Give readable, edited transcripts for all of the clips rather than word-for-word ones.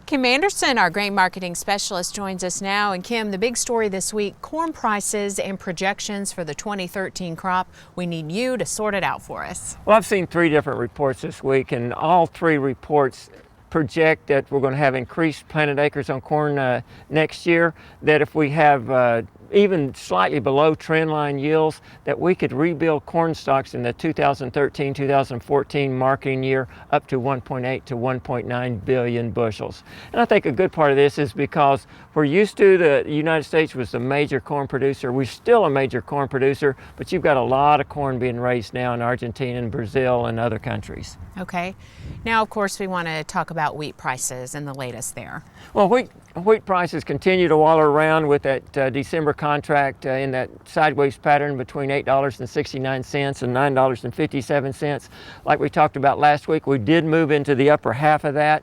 Kim Anderson, our grain marketing specialist, joins us now. And Kim, the big story this week, corn prices and projections for the 2013 crop. We need you to sort it out for us. Well, I've seen 3 different reports this week, and all 3 reports project that we're going to have increased planted acres on corn next year, that if we have even slightly below trend line yields, that we could rebuild corn stocks in the 2013-2014 marketing year up to 1.8 to 1.9 billion bushels. And I think a good part of this is because we're used to the United States was the major corn producer. We're still a major corn producer, but you've got a lot of corn being raised now in Argentina and Brazil and other countries. Okay. Now, of course, we want to talk about wheat prices and the latest there. Well, wheat prices continue to wallow around with that December contract in that sideways pattern between $8.69 and $9.57. Like we talked about last week, we did move into the upper half of that.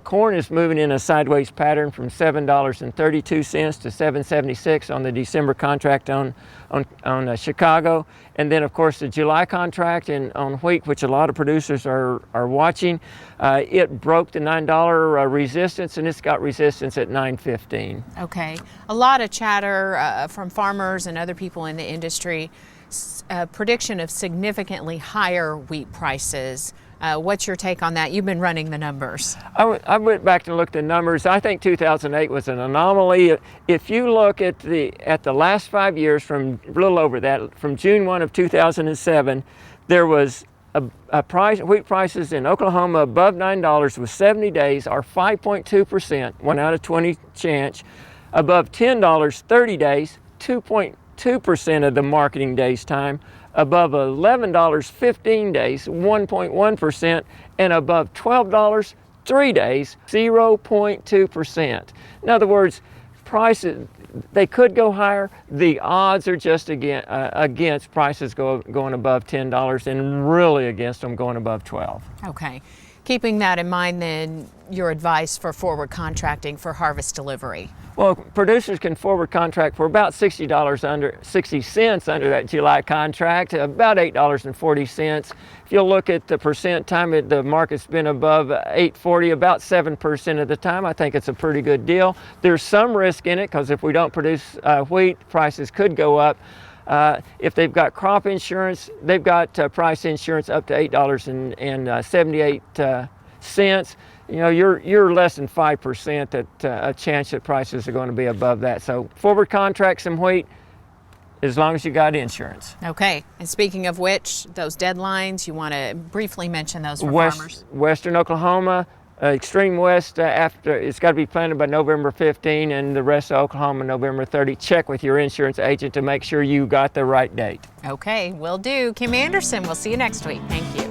Corn is moving in a sideways pattern from $7.32 to $7.76 on the December contract on Chicago. And then, of course, the July contract on wheat, which a lot of producers are watching, it broke the $9 resistance, and it's got resistance at $9.15. Okay. A lot of chatter from farmers and other people in the industry, prediction of significantly higher wheat prices. What's your take on that? You've been running the numbers. I went back and looked at the numbers. I think 2008 was an anomaly. If you look at the last 5 years, from a little over that, from June 1 of 2007, there was wheat prices in Oklahoma above $9 with 70 days, or 5.2%, 1 out of 20 chance. Above $10, 30 days, 2.2% of the marketing days time. Above $11, 15 days, 1.1%, and above $12, 3 days, 0.2%. In other words, prices, they could go higher. The odds are just against prices going above $10, and really against them going above 12. Okay. Keeping that in mind, then, your advice for forward contracting for harvest delivery? Well, producers can forward contract for about60 cents under that July contract, about $8.40. If you'll look at the percent time the market's been above 8.40 about 7% of the time, I think it's a pretty good deal. There's some risk in it, because if we don't produce wheat, prices could go up. If they've got crop insurance, they've got price insurance up to $8.78. You know, you're less than 5% that a chance that prices are going to be above that. So forward contract some wheat, as long as you got insurance. Okay. And speaking of which, those deadlines, you want to briefly mention those for farmers? Western Oklahoma, extreme west, after it's got to be planted by November 15, and the rest of Oklahoma November 30. Check with your insurance agent to make sure you got the right date. Okay, will do. Kim Anderson, we'll see you next week. Thank you.